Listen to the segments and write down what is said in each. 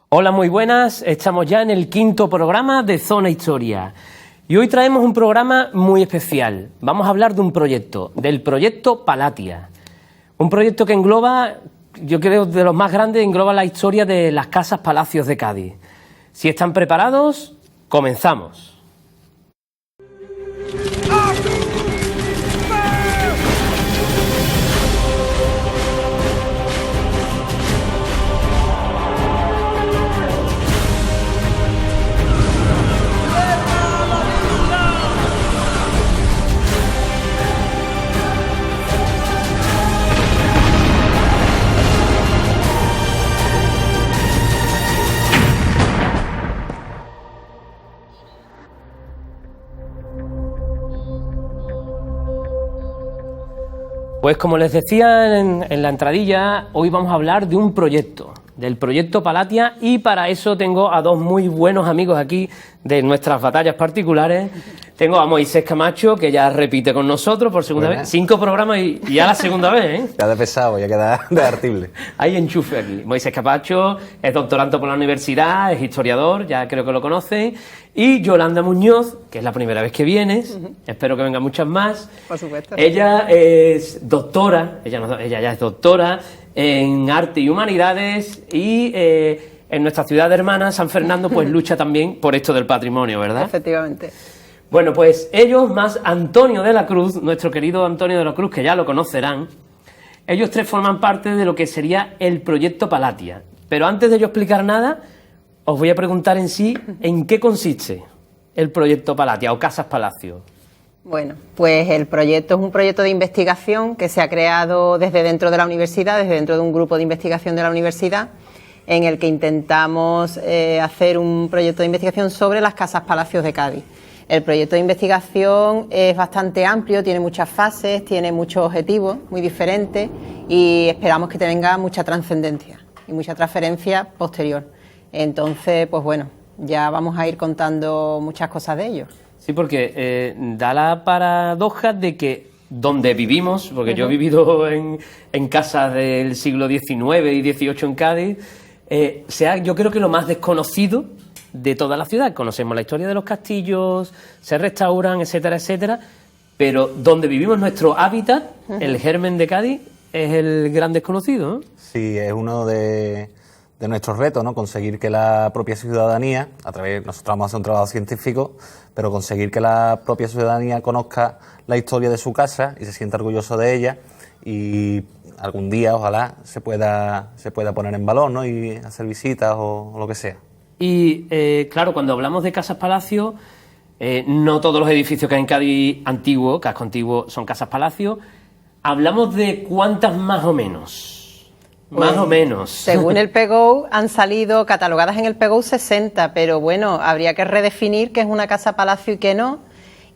Hola, muy buenas. Estamos ya en el quinto programa de Zona Historia. Y hoy traemos un programa muy especial. Vamos a hablar de un proyecto, del proyecto Palatia. Un proyecto que engloba, yo creo, de los más grandes, engloba la historia de las casas palacios de Cádiz. Si están preparados, comenzamos. Pues como les decía en la entradilla, hoy vamos a hablar de un proyecto, del proyecto Palatia, y para eso tengo a dos muy buenos amigos aquí de nuestras batallas particulares. Tengo a Moisés Camacho, que ya repite con nosotros por segunda vez. 5 programas y ya la segunda vez, ¿eh? Ya de pesado, ya queda de artible. Hay enchufe aquí. Moisés Camacho es doctorando por la universidad, es historiador, ya creo que lo conocen. Y Yolanda Muñoz, que es la primera vez que vienes, espero que vengan muchas más. Por supuesto. Ella es doctora, ella ya es doctora en Arte y Humanidades y en nuestra ciudad hermana, San Fernando, pues lucha también por esto del patrimonio, ¿verdad? Efectivamente. Bueno, pues ellos más Antonio de la Cruz, nuestro querido Antonio de la Cruz, que ya lo conocerán, ellos tres forman parte de lo que sería el proyecto Palatia. Pero antes de yo explicar nada, os voy a preguntar en sí en qué consiste el proyecto Palatia o Casas Palacio. Bueno, pues el proyecto es un proyecto de investigación que se ha creado desde dentro de la universidad, desde dentro de un grupo de investigación de la universidad, en el que intentamos hacer un proyecto de investigación sobre las casas palacios de Cádiz. El proyecto de investigación es bastante amplio, tiene muchas fases, tiene muchos objetivos muy diferentes y esperamos que tenga mucha trascendencia y mucha transferencia posterior. Entonces, pues bueno, ya vamos a ir contando muchas cosas de ello. Sí, porque da la paradoja de que donde vivimos, porque yo he vivido en casas del siglo XIX y XVIII en Cádiz, sea yo creo que lo más desconocido de toda la ciudad. Conocemos la historia de los castillos, se restauran, etcétera, etcétera, pero donde vivimos, nuestro hábitat, el germen de Cádiz, es el gran desconocido, ¿no? Sí, es uno de nuestros retos, ¿no? Conseguir que la propia ciudadanía, nosotros vamos a hacer un trabajo científico, pero conseguir que la propia ciudadanía conozca la historia de su casa y se sienta orgulloso de ella, y algún día, ojalá, se pueda poner en valor, ¿no? Y hacer visitas o lo que sea. Y claro, cuando hablamos de casas palacio, no todos los edificios que hay en Cádiz antiguo, casco antiguo, son casas palacio. Hablamos de cuántas más o menos. Más o menos. Según el PGO, han salido catalogadas en el PGO 60, pero bueno, habría que redefinir qué es una casa palacio y qué no.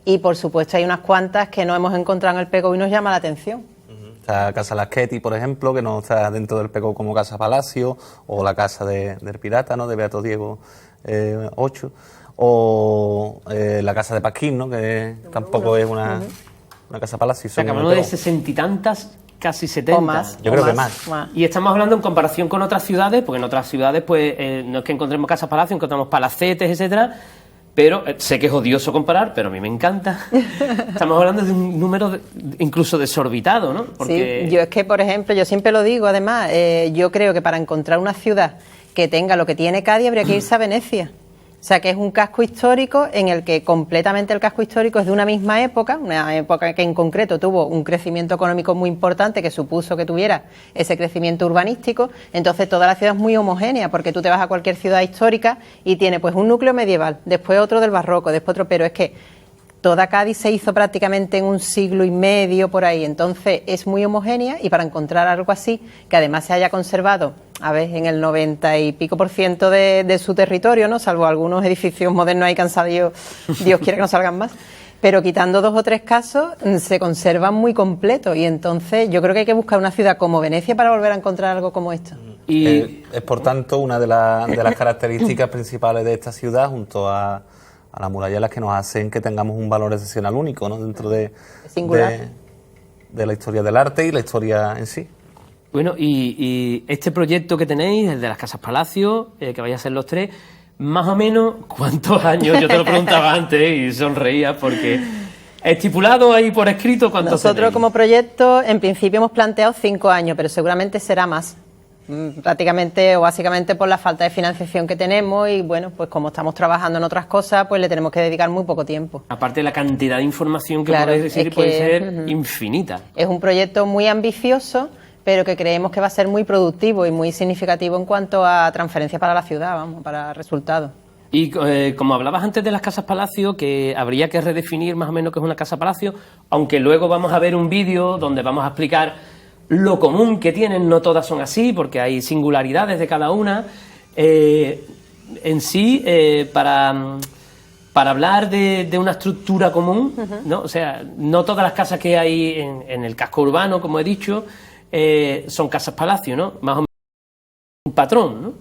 Y por supuesto hay unas cuantas que no hemos encontrado en el PGO y nos llama la atención. Está Casa Lasqueti, por ejemplo, que no está dentro del PGO como casa palacio, o la casa del pirata, ¿no? De Beato Diego 8, o la casa de Pasquín, ¿no? Que tampoco es una casa palacio. O sea, que hablamos de 60 y tantas, casi 70. O más. Yo creo que más. Y estamos hablando en comparación con otras ciudades, porque en otras ciudades pues no es que encontremos casas palacio, encontramos palacetes, etcétera. Pero sé que es odioso comparar, pero a mí me encanta. Estamos hablando de un número incluso desorbitado, ¿no? Porque... Sí, yo es que, por ejemplo, yo siempre lo digo, además, yo creo que para encontrar una ciudad que tenga lo que tiene Cádiz habría que irse a Venecia. O sea, que es un casco histórico en el que completamente el casco histórico es de una misma época, una época que en concreto tuvo un crecimiento económico muy importante que supuso que tuviera ese crecimiento urbanístico. Entonces toda la ciudad es muy homogénea, porque tú te vas a cualquier ciudad histórica y tiene pues un núcleo medieval, después otro del barroco, después otro, pero es que toda Cádiz se hizo prácticamente en un siglo y medio por ahí, entonces es muy homogénea, y para encontrar algo así, que además se haya conservado, a ver, en el 90 y pico % de su territorio, ¿no? Salvo algunos edificios modernos ahí que han salido, Dios quiere que no salgan más, pero quitando 2 o 3 casos, se conservan muy completos, y entonces yo creo que hay que buscar una ciudad como Venecia para volver a encontrar algo como esto. Y es por tanto una de las características principales de esta ciudad, junto a las murallas, las que nos hacen que tengamos un valor excepcional único, ¿no? Dentro de la historia del arte y la historia en sí. Bueno, y este proyecto que tenéis, el de las Casas Palacio, que vais a ser los tres, más o menos, ¿cuántos años? Yo te lo preguntaba antes y sonreía porque estipulado ahí por escrito, ¿cuántos Nosotros tenéis? como proyecto, en principio hemos planteado 5 años, pero seguramente será más. Prácticamente o básicamente por la falta de financiación que tenemos y bueno, pues como estamos trabajando en otras cosas, pues le tenemos que dedicar muy poco tiempo. Aparte de la cantidad de información que Claro, podéis decir, es que, puede ser infinita. Es un proyecto muy ambicioso, pero que creemos que va a ser muy productivo y muy significativo en cuanto a transferencia para la ciudad, vamos, para resultados. Y como hablabas antes de las casas palacio, que habría que redefinir más o menos qué es una casa palacio, aunque luego vamos a ver un vídeo donde vamos a explicar lo común que tienen, no todas son así, porque hay singularidades de cada una. En sí, para hablar de una estructura común, ¿no? O sea, no todas las casas que hay en el casco urbano, como he dicho, son casas palacio, ¿no? Más o menos un patrón, ¿no?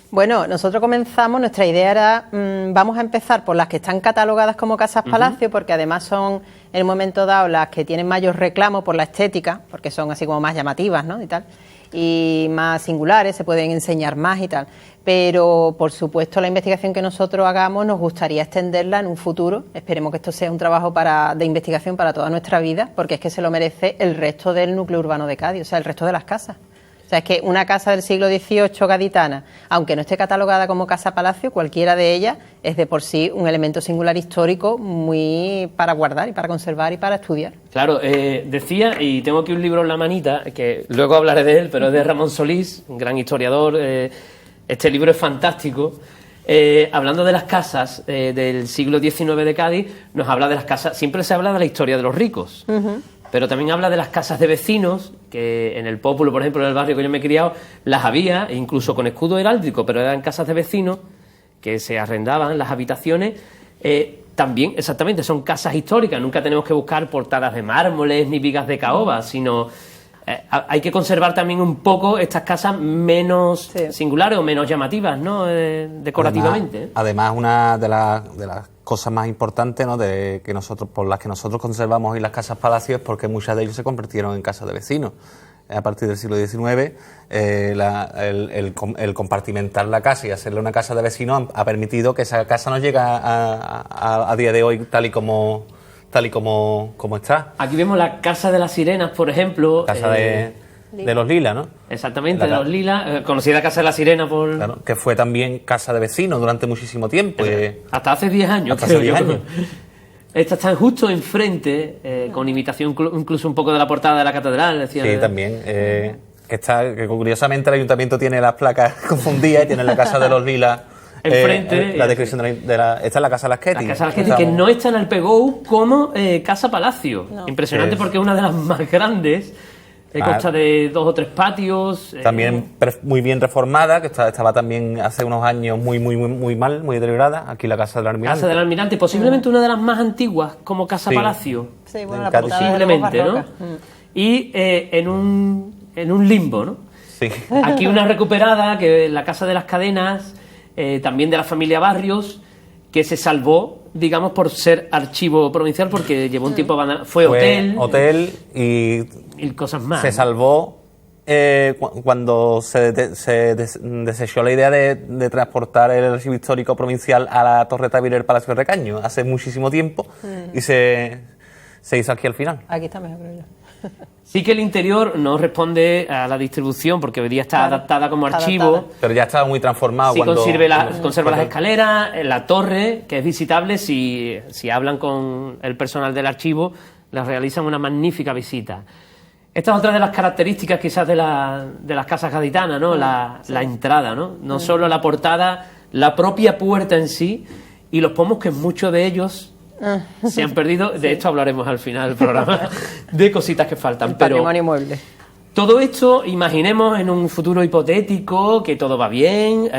Bueno, nosotros comenzamos, nuestra idea era, vamos a empezar por las que están catalogadas como casas palacio, porque además son, en un momento dado, las que tienen mayor reclamo por la estética, porque son así como más llamativas, ¿no? Y tal, y más singulares, se pueden enseñar más y tal. Pero, por supuesto, la investigación que nosotros hagamos nos gustaría extenderla en un futuro. Esperemos que esto sea un trabajo de investigación para toda nuestra vida, porque es que se lo merece el resto del núcleo urbano de Cádiz, o sea, el resto de las casas. O sea, es que una casa del siglo XVIII gaditana, aunque no esté catalogada como casa palacio, cualquiera de ellas es de por sí un elemento singular histórico muy para guardar y para conservar y para estudiar. Claro, decía, y tengo aquí un libro en la manita, que luego hablaré de él, pero es de Ramón Solís, un gran historiador. Este libro es fantástico. Hablando de las casas del siglo XIX de Cádiz, nos habla de las casas, siempre se habla de la historia de los ricos. Pero también habla de las casas de vecinos, que en el Pópulo, por ejemplo, en el barrio que yo me he criado, las había, incluso con escudo heráldico, pero eran casas de vecinos que se arrendaban las habitaciones. También, exactamente, son casas históricas. Nunca tenemos que buscar portadas de mármoles ni vigas de caoba, sino hay que conservar también un poco estas casas menos singulares o menos llamativas, ¿no? Decorativamente. Además, una de las cosas más importantes, ¿no?, por las que nosotros conservamos hoy las casas palacios es porque muchas de ellas se convirtieron en casas de vecinos. A partir del siglo XIX, el compartimentar la casa y hacerle una casa de vecinos ha permitido que esa casa no llegue a día de hoy tal y como está. Aquí vemos la Casa de las Sirenas, por ejemplo. Casa de los Lilas, ¿no? Exactamente, de los Lilas, conocida Casa de la Sirena por... Claro, que fue también casa de vecinos durante muchísimo tiempo. Hasta hace 10 años, hasta hace 10 años. Estas están justo enfrente, con imitación incluso un poco de la portada de la catedral. Decía, sí, también. Que curiosamente el ayuntamiento tiene las placas confundidas y tiene la Casa de los Lilas enfrente. La descripción esta es la Casa Lasqueti. La Casa Lasqueti, que no está en el PGO como Casa Palacio. No. Impresionante porque es una de las más grandes. Consta de 2 o 3 patios. También muy bien reformada, que estaba también hace unos años muy mal, muy deteriorada. Aquí la Casa del Almirante. Casa del Almirante, posiblemente una de las más antiguas como Casa Palacio. Sí, bueno, la portada posiblemente, ¿no? Y en un limbo, ¿no? Sí. Aquí una recuperada, que es la Casa de las Cadenas, también de la familia Barrios, que se salvó, digamos, por ser archivo provincial, porque llevó un tiempo abandonado. Fue hotel y cosas más. Se salvó cuando se desechó la idea de transportar el archivo histórico provincial a la Torre Tavira del Palacio de Recaño hace muchísimo tiempo y se hizo aquí al final. Aquí está mejor, creo yo. Sí que el interior no responde a la distribución porque hoy día está adaptada como archivo. Pero ya estaba muy transformado. Sí, conserva las escaleras, la torre, que es visitable. Si hablan con el personal del archivo, les realizan una magnífica visita. Esta es otra de las características quizás de las casas gaditanas, ¿no? La entrada, ¿no? No solo la portada, la propia puerta en sí y los pomos que muchos de ellos se han perdido. De esto hablaremos al final del programa, de cositas que faltan. El patrimonio inmueble. Todo esto, imaginemos en un futuro hipotético, que todo va bien,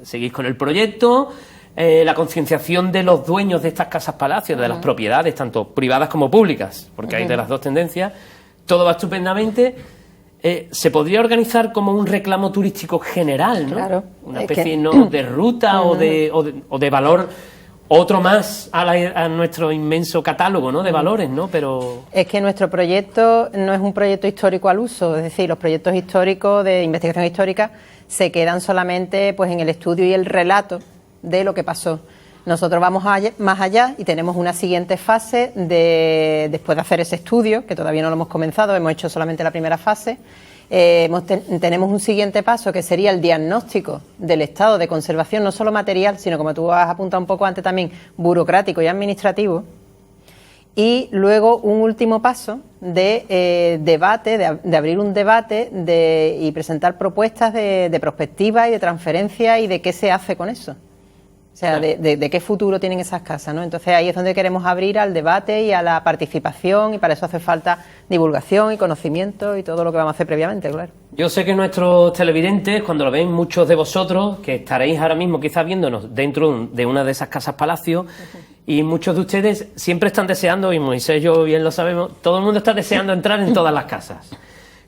seguís con el proyecto, la concienciación de los dueños de estas casas palacios, de las propiedades, tanto privadas como públicas, porque hay de las dos tendencias, todo va estupendamente. Se podría organizar como un reclamo turístico general, ¿no? Claro. Una especie ¿no? de ruta o de valor otro más a nuestro inmenso catálogo, ¿no?, de valores, ¿no? Pero es que nuestro proyecto no es un proyecto histórico al uso, es decir, los proyectos históricos de investigación histórica se quedan solamente pues en el estudio y el relato de lo que pasó. Nosotros vamos más allá y tenemos una siguiente fase después de hacer ese estudio, que todavía no lo hemos comenzado, hemos hecho solamente la primera fase. Tenemos un siguiente paso que sería el diagnóstico del estado de conservación, no solo material, sino, como tú has apuntado un poco antes también, burocrático y administrativo. Y luego un último paso de debate, de abrir un debate y presentar propuestas de perspectiva y de transferencia y de qué se hace con eso. O sea, de qué futuro tienen esas casas, ¿no? Entonces ahí es donde queremos abrir al debate y a la participación, y para eso hace falta divulgación y conocimiento y todo lo que vamos a hacer previamente, claro. yo sé que nuestros televidentes, cuando lo ven, muchos de vosotros, que estaréis ahora mismo quizás viéndonos dentro de una de esas casas palacio, y muchos de ustedes siempre están deseando, y Moisés y yo bien lo sabemos, todo el mundo está deseando entrar en todas las casas.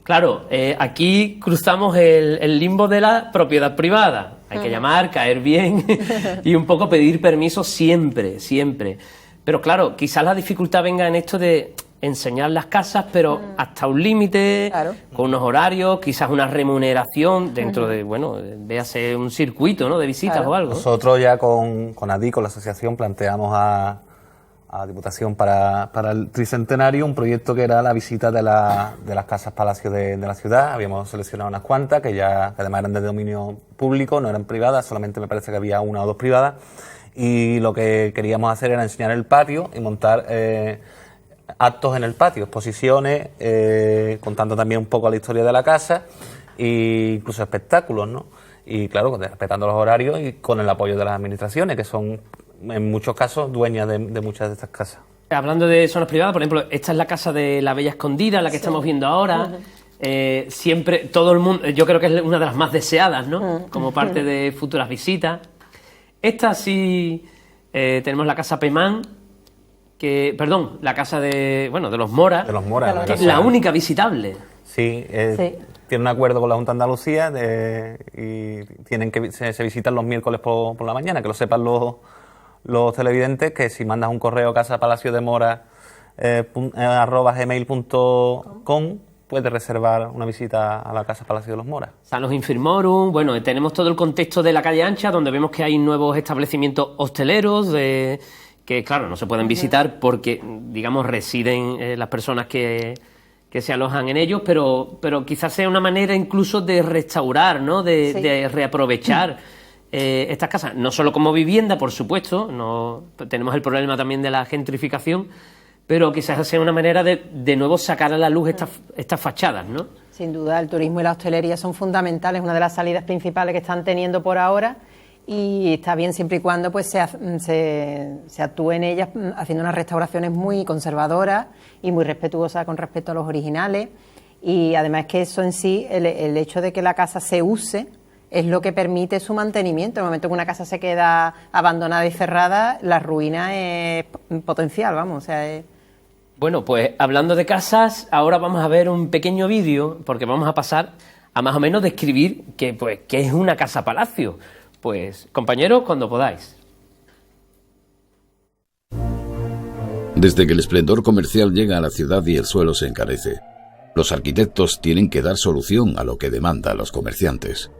Claro, aquí cruzamos el limbo de la propiedad privada. Hay que llamar, caer bien y un poco pedir permiso siempre, siempre. Pero claro, quizás la dificultad venga en esto de enseñar las casas, pero hasta un límite, claro, con unos horarios, quizás una remuneración dentro de, bueno, véase un circuito, ¿no?, de visitas, claro, o algo. Nosotros ya con ADI, con la asociación, planteamos a Diputación para el tricentenario un proyecto que era la visita de las casas palacios de la ciudad. Habíamos seleccionado unas cuantas que además eran de dominio público, no eran privadas, solamente me parece que había una o dos privadas, y lo que queríamos hacer era enseñar el patio y montar actos en el patio, exposiciones, contando también un poco la historia de la casa e incluso espectáculos, ¿no? Y claro, respetando los horarios y con el apoyo de las administraciones, que son en muchos casos dueñas de muchas de estas casas. Hablando de zonas privadas, por ejemplo, esta es la casa de la Bella Escondida, la que estamos viendo ahora. Siempre, todo el mundo, yo creo que es una de las más deseadas, ¿no?, como parte de futuras visitas. Esta sí, tenemos la casa Pemán, la casa de los Mora. De los Mora. Que es la única visitable. Sí, tiene un acuerdo con la Junta de Andalucía y tienen que se visitan los miércoles por la mañana, que lo sepan los televidentes, que si mandas un correo a casapalaciodemora@gmail.com puedes reservar una visita a la Casa Palacio de los Mora. Sanos Infirmorum, bueno, tenemos todo el contexto de la calle Ancha, donde vemos que hay nuevos establecimientos hosteleros que, claro, no se pueden visitar porque, digamos, residen las personas que se alojan en ellos, pero quizás sea una manera incluso de restaurar, ¿no?, de reaprovechar estas casas, no solo como vivienda, por supuesto, no tenemos el problema también de la gentrificación, pero quizás sea una manera de nuevo sacar a la luz estas fachadas, ¿no? Sin duda, el turismo y la hostelería son fundamentales, una de las salidas principales que están teniendo por ahora, y está bien siempre y cuando pues se actúe en ellas haciendo unas restauraciones muy conservadoras y muy respetuosas con respecto a los originales, y además que eso en sí, el hecho de que la casa se use, es lo que permite su mantenimiento. En el momento que una casa se queda abandonada y cerrada, la ruina es potencial, vamos, o sea, Bueno, pues hablando de casas, ahora vamos a ver un pequeño vídeo, porque vamos a pasar a más o menos describir qué es una casa palacio. Pues, compañeros, cuando podáis. Desde que el esplendor comercial llega a la ciudad y el suelo se encarece, los arquitectos tienen que dar solución a lo que demandan los comerciantes.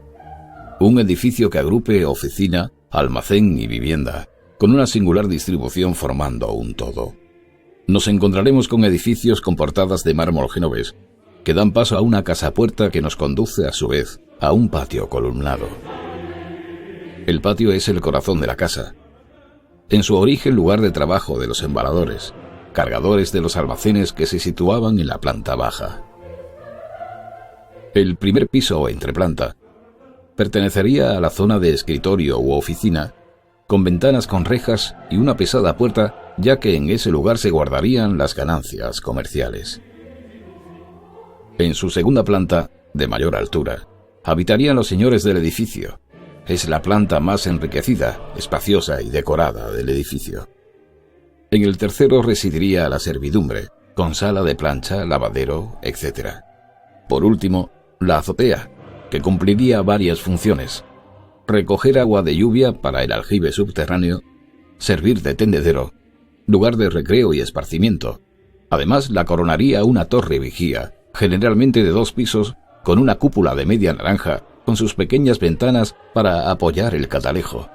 Un edificio que agrupe oficina, almacén y vivienda, con una singular distribución formando un todo. Nos encontraremos con edificios con portadas de mármol genovés, que dan paso a una casa-puerta que nos conduce a su vez a un patio columnado. El patio es el corazón de la casa. En su origen, lugar de trabajo de los embaladores, cargadores de los almacenes que se situaban en la planta baja. El primer piso o entreplanta pertenecería a la zona de escritorio u oficina, con ventanas con rejas y una pesada puerta, ya que en ese lugar se guardarían las ganancias comerciales. En su segunda planta, de mayor altura, habitarían los señores del edificio. Es la planta más enriquecida, espaciosa y decorada del edificio. En el tercero residiría la servidumbre, con sala de plancha, lavadero, etc. Por último, la azotea, que cumpliría varias funciones: recoger agua de lluvia para el aljibe subterráneo, servir de tendedero, lugar de recreo y esparcimiento. Además, la coronaría una torre vigía, generalmente de 2 pisos, con una cúpula de media naranja, con sus pequeñas ventanas para apoyar el catalejo.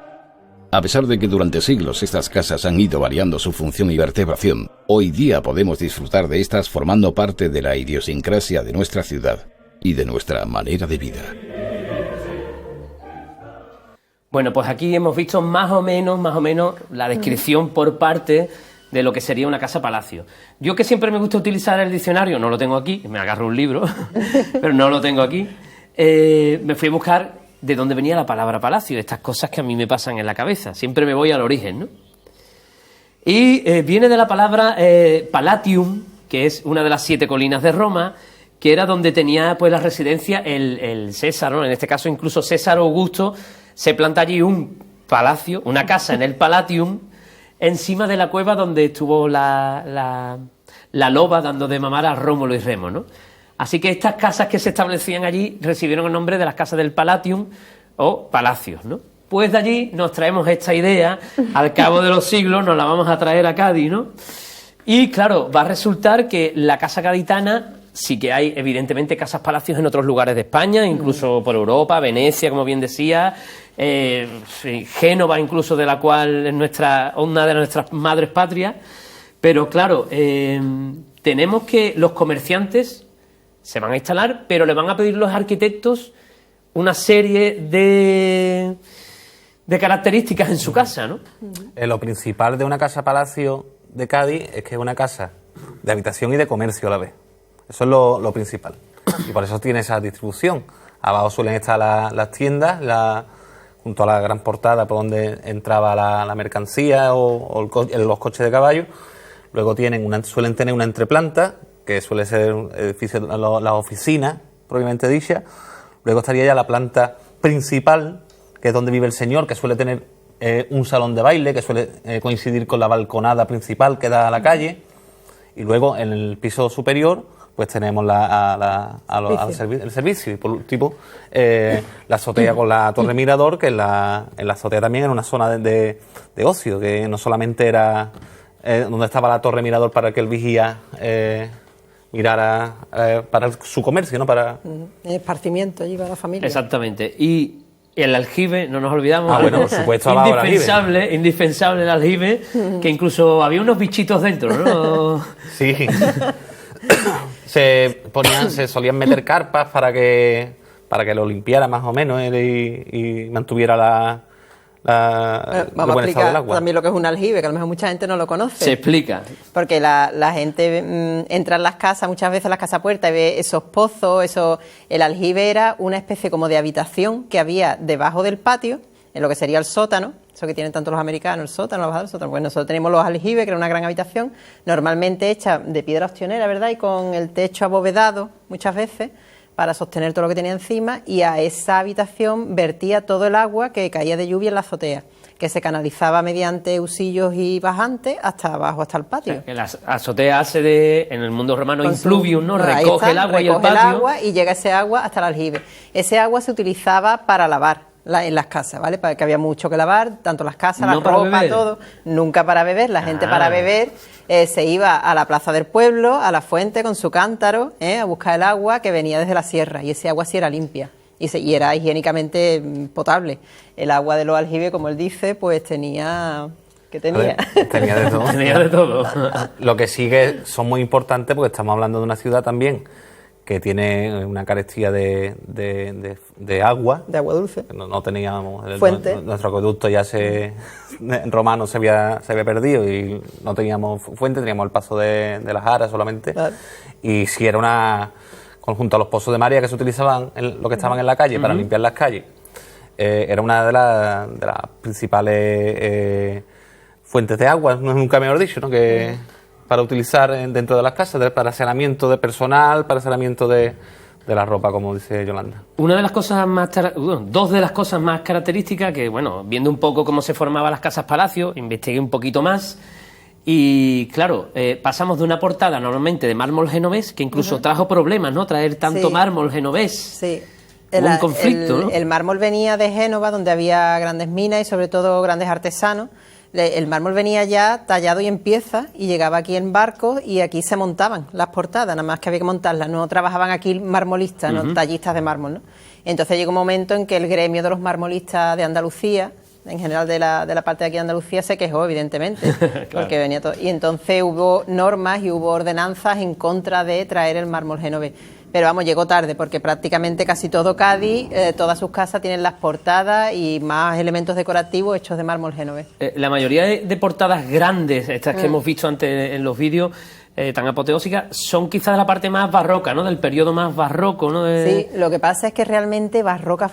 A pesar de que durante siglos estas casas han ido variando su función y vertebración, hoy día podemos disfrutar de estas formando parte de la idiosincrasia de nuestra ciudad y de nuestra manera de vida. Bueno, pues aquí hemos visto más o menos la descripción por parte de lo que sería una casa-palacio. Yo, que siempre me gusta utilizar el diccionario, no lo tengo aquí, me agarro un libro, pero no lo tengo aquí, me fui a buscar de dónde venía la palabra palacio, estas cosas que a mí me pasan en la cabeza. Siempre me voy al origen, ¿no? Y viene de la palabra Palatium, que es una de las 7 colinas de Roma, que era donde tenía pues la residencia el César, ¿no? En este caso incluso César Augusto se planta allí un palacio, una casa en el Palatium, encima de la cueva donde estuvo la loba dando de mamar a Rómulo y Remo, ¿no? Así que estas casas que se establecían allí recibieron el nombre de las casas del Palatium o palacios, ¿no? Pues de allí nos traemos esta idea, al cabo de los siglos nos la vamos a traer a Cádiz, ¿no? Y claro, va a resultar que la casa gaditana, sí que hay evidentemente casas palacios en otros lugares de España, incluso por Europa, Venecia, como bien decía, Génova incluso, de la cual es una de nuestras madres patrias. Pero claro, tenemos que los comerciantes se van a instalar, pero le van a pedir los arquitectos una serie de características en su casa, ¿no? Lo principal de una casa-palacio de Cádiz es que es una casa de habitación y de comercio a la vez. Eso es lo principal. Y por eso tiene esa distribución. Abajo suelen estar las tiendas, junto a la gran portada por donde entraba la mercancía o los coches de caballo. Luego suelen tener una entreplanta, que suele ser un edificio, las oficinas, propiamente dicha. Luego estaría ya la planta principal, que es donde vive el señor, que suele tener un salón de baile, que suele coincidir con la balconada principal que da a la calle. Y luego en el piso superior pues tenemos el servicio. Y por último, la azotea con la torre mirador, que en la azotea también era una zona de ocio, que no solamente era donde estaba la torre mirador para que el vigía mirara para su comercio, ¿no? Para esparcimiento allí para la familia. Exactamente. Y el aljibe, no nos olvidamos. Bueno, por supuesto, indispensable el aljibe, que incluso había unos bichitos dentro, ¿no? Sí. Se solían meter carpas para que lo limpiara más o menos y mantuviera vamos a explicar también lo que es un aljibe, que a lo mejor mucha gente no lo conoce. Se explica. Porque la gente entra en las casas, muchas veces en las casas puertas, y ve esos pozos, el aljibe era una especie como de habitación que había debajo del patio, en lo que sería el sótano, eso que tienen tanto los americanos, el sótano, la bajada del sótano. Pues nosotros tenemos los aljibes, que era una gran habitación, normalmente hecha de piedra ostionera, ¿verdad? Y con el techo abovedado, muchas veces, para sostener todo lo que tenía encima, y a esa habitación vertía todo el agua que caía de lluvia en la azotea, que se canalizaba mediante husillos y bajantes hasta abajo, hasta el patio. O sea, que la azotea hace en el mundo romano, influvium, ¿no? Recoge el agua y el patio. Agua y llega ese agua hasta el aljibe. Ese agua se utilizaba para lavar en las casas, ¿vale? Porque había mucho que lavar, tanto las casas, la ropa, todo. Nunca para beber. La gente para beber se iba a la plaza del pueblo, a la fuente con su cántaro, a buscar el agua que venía desde la sierra, y ese agua sí era limpia y era higiénicamente potable. El agua de los aljibes, como él dice, pues tenía... ¿Qué tenía? Tenía de todo. Tenía de todo. Lo que sí que son muy importantes, porque estamos hablando de una ciudad también que tiene una carestía de agua. De agua dulce. No teníamos... Fuente. Nuestro acueducto ya en romano se había perdido y no teníamos fuente, teníamos el paso de la Jara solamente. Claro. Y si era una... Junto a los pozos de María que se utilizaban, lo que estaban en la calle, para limpiar las calles, era una de las principales fuentes de agua, nunca mejor dicho, ¿no? Que para utilizar dentro de las casas, para saneamiento de personal, para saneamiento de la ropa, como dice Yolanda. Una de las cosas dos de las cosas más características, que bueno, viendo un poco cómo se formaban las casas palacios, investigué un poquito más, y claro, pasamos de una portada normalmente de mármol genovés, que incluso trajo problemas, ¿no? Traer tanto mármol genovés. Sí. Un conflicto, ¿no? El mármol venía de Génova, donde había grandes minas y sobre todo grandes artesanos, El mármol venía ya tallado y en piezas y llegaba aquí en barcos y aquí se montaban las portadas, nada más que había que montarlas. No trabajaban aquí marmolistas, no tallistas de mármol, ¿no? Entonces llegó un momento en que el gremio de los marmolistas de Andalucía, en general de la parte de aquí de Andalucía, se quejó, evidentemente, Claro. porque venía todo. Y entonces hubo normas y hubo ordenanzas en contra de traer el mármol genovés. Pero vamos, llegó tarde, porque prácticamente casi todo Cádiz, todas sus casas tienen las portadas y más elementos decorativos hechos de mármol genovés. La mayoría de portadas grandes, estas que hemos visto antes en los vídeos, tan apoteósicas, son quizás la parte más barroca, ¿no? Del periodo más barroco, ¿no? Sí, lo que pasa es que realmente barrocas,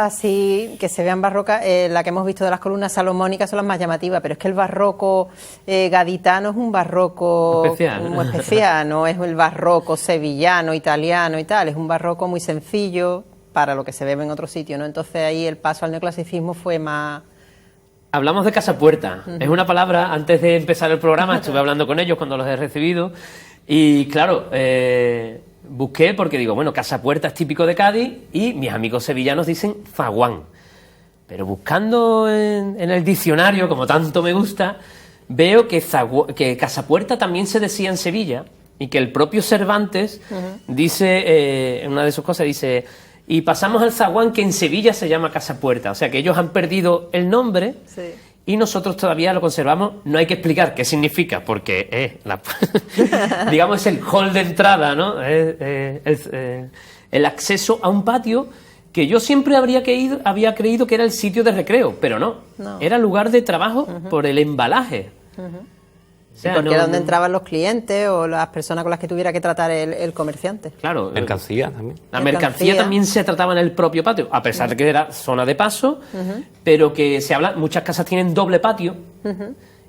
así, que se vean barrocas, la que hemos visto de las columnas salomónicas son las más llamativas, pero es que el barroco gaditano es un barroco Especial. muy especial, no es el barroco sevillano, italiano y tal, es un barroco muy sencillo para lo que se ve en otro sitio, ¿no? Entonces ahí el paso al neoclasicismo fue más... Hablamos de casa puerta. Es una palabra, antes de empezar el programa estuve hablando con ellos cuando los he recibido y claro, busqué porque digo, bueno, casa puerta es típico de Cádiz y mis amigos sevillanos dicen zaguán. Pero buscando en el diccionario, como tanto me gusta, veo que casa puerta también se decía en Sevilla y que el propio Cervantes dice, en una de sus cosas dice... Y pasamos al zaguán, que en Sevilla se llama Casa Puerta. O sea, que ellos han perdido el nombre Sí. y nosotros todavía lo conservamos. No hay que explicar qué significa, porque digamos, es el hall de entrada, ¿no? El acceso a un patio que yo siempre había creído que era el sitio de recreo, pero no. No. Era lugar de trabajo por el embalaje. O sea, porque no- era donde no- entraban los clientes o las personas con las que tuviera que tratar el comerciante. Claro. Mercancía también. La mercancía Mercancía. también se trataba en el propio patio, a pesar de que era zona de paso, pero que se habla, muchas casas tienen doble patio,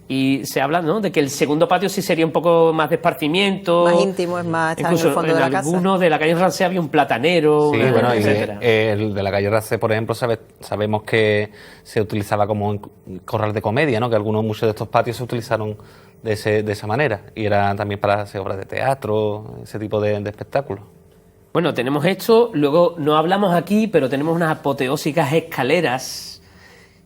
y se habla, ¿no?, de que el segundo patio sí sería un poco más de esparcimiento. Más íntimo, es más, está en Incluso el fondo de la casa. algunos de la calle Rancé había un platanero, Sí, bueno, y etcétera. el de la calle Racé, por ejemplo, sabemos que se utilizaba como un corral de comedia, ¿no? Que muchos de estos patios se utilizaron de esa manera. Y era también para hacer obras de teatro, ese tipo de espectáculos. Bueno, tenemos esto, luego no hablamos aquí, pero tenemos unas apoteósicas escaleras.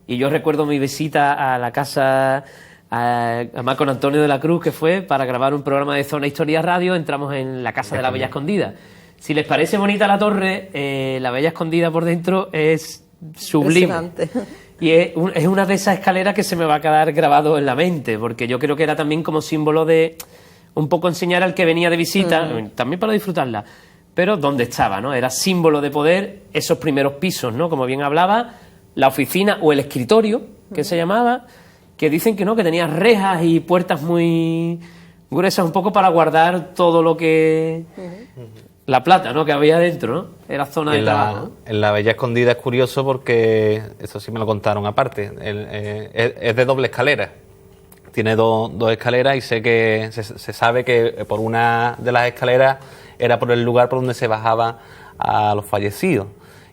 Y yo recuerdo mi visita a la casa, además con Antonio de la Cruz, que fue para grabar un programa de Zona Historia Radio. Entramos en la casa de la Bella Escondida. Si les parece bonita la torre, la Bella Escondida por dentro es sublime. Impresionante. Y es una de esas escaleras que se me va a quedar grabado en la mente, porque yo creo que era también como símbolo de un poco enseñar al que venía de visita, también para disfrutarla, pero dónde estaba, ¿no? Era símbolo de poder esos primeros pisos, ¿no? Como bien hablaba, la oficina o el escritorio, que se llamaba, que dicen que no, que tenía rejas y puertas muy gruesas, un poco para guardar todo lo que... La plata, ¿no?, que había dentro, ¿no? Era zona de trabajo, ¿no? En la Bella Escondida es curioso porque, eso sí me lo contaron aparte, es de doble escalera. Tiene dos escaleras y se sabe que por una de las escaleras era por el lugar por donde se bajaba a los fallecidos.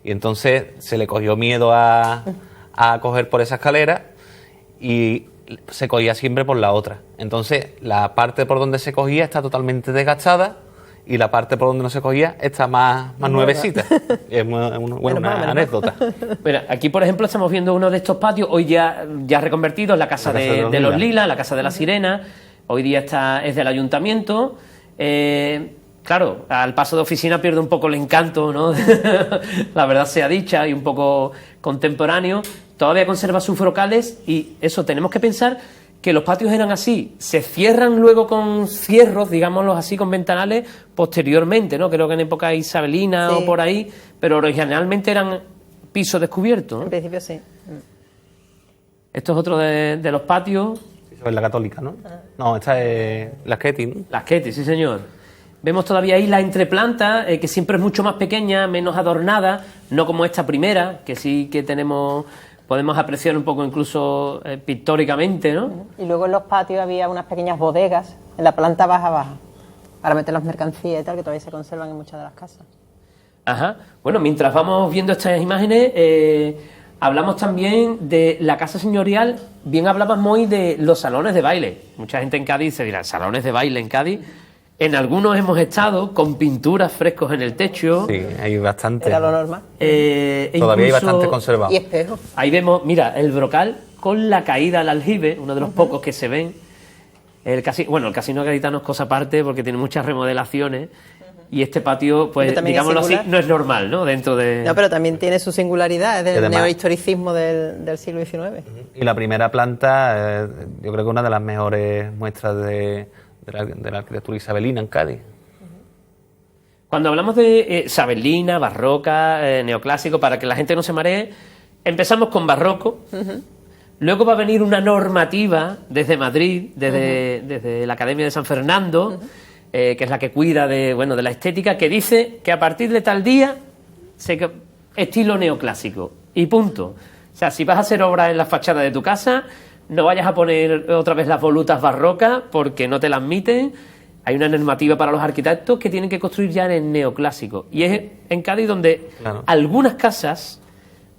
Y entonces se le cogió miedo a coger por esa escalera y se cogía siempre por la otra. Entonces la parte por donde se cogía está totalmente desgastada y la parte por donde no se cogía está más nuevecita. Es una Menos mal. anécdota. Mira, aquí por ejemplo estamos viendo uno de estos patios, hoy ya reconvertido en la casa de los Lilas, la casa de la Sirena, hoy día es del ayuntamiento. Claro, al paso de oficina pierde un poco el encanto, ¿no? La verdad sea dicha, y un poco contemporáneo. Todavía conserva sus brocales y eso, tenemos que pensar que los patios eran así, se cierran luego con cierros, digámoslos así, con ventanales posteriormente, ¿no? Creo que en época isabelina Sí. o por ahí, pero originalmente eran pisos descubiertos, En ¿no? principio sí. Esto es otro de los patios. Es la católica, ¿no? No, esta es la Ketty, ¿no? Las Ketty, sí señor. Vemos todavía ahí la entreplanta, que siempre es mucho más pequeña, menos adornada, no como esta primera, que sí que podemos apreciar un poco incluso pictóricamente, ¿no? Y luego en los patios había unas pequeñas bodegas en la planta baja, para meter las mercancías y tal, que todavía se conservan en muchas de las casas. Ajá. Bueno, mientras vamos viendo estas imágenes, hablamos también de la casa señorial. Bien hablabas, Moy, de los salones de baile. Mucha gente en Cádiz se dirá, ¿salones de baile en Cádiz? En algunos hemos estado con pinturas, frescos en el techo. Sí, hay bastante. Era lo normal. Todavía hay bastante conservado. Y espejos. Ahí vemos, mira, el brocal con la caída al aljibe, uno de los pocos que se ven. El casino gaditano es cosa aparte porque tiene muchas remodelaciones. Y este patio, pues, digámoslo así, no es normal, ¿no? Dentro de... No, pero también tiene su singularidad, es del además, neohistoricismo del siglo XIX. Y la primera planta, yo creo que una de las mejores muestras de la arquitectura isabelina en Cádiz. Cuando hablamos de isabelina, barroca, neoclásico, para que la gente no se maree, empezamos con barroco. Luego va a venir una normativa desde Madrid, desde la Academia de San Fernando, que es la que cuida de la estética, que dice que a partir de tal día, estilo neoclásico. Y punto. O sea, si vas a hacer obras en la fachada de tu casa, no vayas a poner otra vez las volutas barrocas porque no te las admiten. Hay una normativa para los arquitectos que tienen que construir ya en el neoclásico. Y es en Cádiz donde algunas casas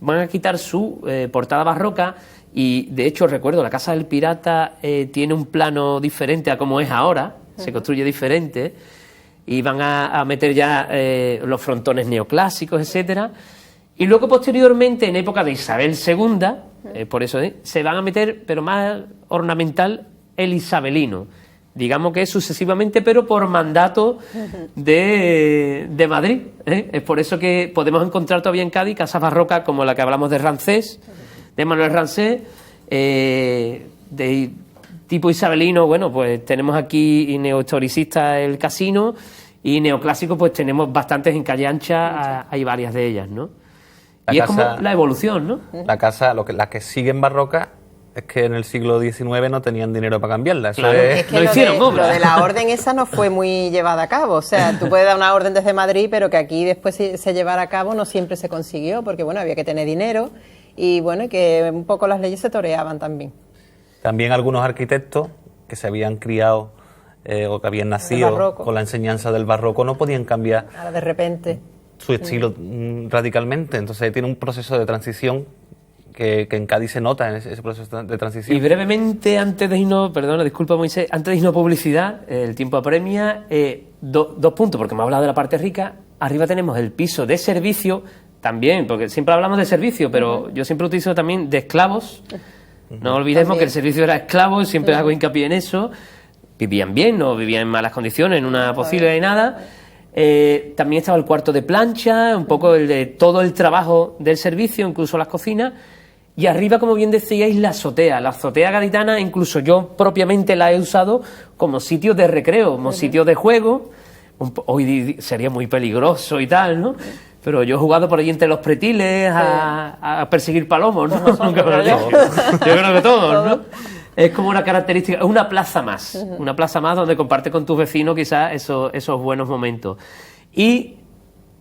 van a quitar su portada barroca. Y de hecho recuerdo, la Casa del Pirata tiene un plano diferente a como es ahora, se construye diferente, y van a meter ya los frontones neoclásicos, etcétera. Y luego posteriormente, en época de Isabel II, por eso se van a meter, pero más ornamental, el isabelino. Digamos que es sucesivamente, pero por mandato de Madrid. Es por eso que podemos encontrar todavía en Cádiz casas barrocas como la que hablamos de Rancés, de Manuel Rancés, de tipo isabelino. Bueno, pues tenemos aquí neohistoricista el Casino, y neoclásico pues tenemos bastantes en Calle Ancha, hay varias de ellas, ¿no? Y es como la evolución, ¿no? La casa, las que siguen barroca, es que en el siglo XIX no tenían dinero para cambiarla. Eso claro, es que no hicieron obra. Lo de la orden esa no fue muy llevada a cabo. O sea, tú puedes dar una orden desde Madrid, pero que aquí después se llevara a cabo no siempre se consiguió, porque bueno, había que tener dinero y bueno, que un poco las leyes se toreaban también. También algunos arquitectos que se habían criado o que habían nacido con la enseñanza del barroco no podían cambiar ahora de repente su estilo radicalmente. Entonces tiene un proceso de transición que en Cádiz se nota en ese proceso de transición. Y brevemente, antes de irnos, perdona, disculpa Moisés, antes de irnos a publicidad, el tiempo apremia, dos puntos, porque me ha hablado de la parte rica. Arriba tenemos el piso de servicio, también, porque siempre hablamos de servicio, pero yo siempre utilizo también de esclavos. No olvidemos también que el servicio era esclavo, y siempre hago hincapié en eso. Vivían bien, no vivían en malas condiciones, en una posible y nada. También estaba el cuarto de plancha, un poco el de todo el trabajo del servicio, incluso las cocinas. Y arriba, como bien decíais, la azotea. La azotea gaditana, incluso yo propiamente la he usado como sitio de recreo, como sitio de juego. Hoy sería muy peligroso y tal, ¿no? Pero yo he jugado por allí entre los pretiles a perseguir palomos, ¿no? Nunca me lo he dicho. Yo creo que todos, ¿no? Es como una característica, es una plaza más donde compartes con tus vecinos quizás esos buenos momentos. ¿Y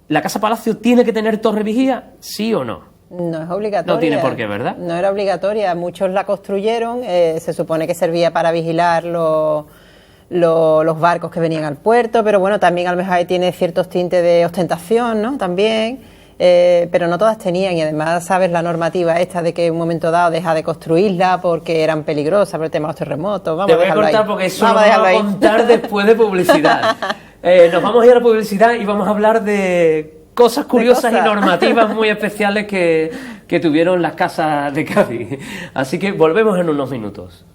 la Casa Palacio tiene que tener torre vigía, sí o no? No es obligatoria. No tiene por qué, ¿verdad? No era obligatoria, muchos la construyeron, se supone que servía para vigilar los barcos que venían al puerto, pero bueno, también a lo mejor ahí tiene ciertos tintes de ostentación, ¿no? También, pero no todas tenían, y además sabes la normativa esta de que en un momento dado deja de construirla porque eran peligrosas por el tema de los terremotos. Te voy a cortar porque eso lo vamos a contar después de publicidad. Nos vamos a ir a publicidad y vamos a hablar de cosas curiosas y normativas muy especiales que tuvieron las casas de Cádiz. Así que volvemos en unos minutos.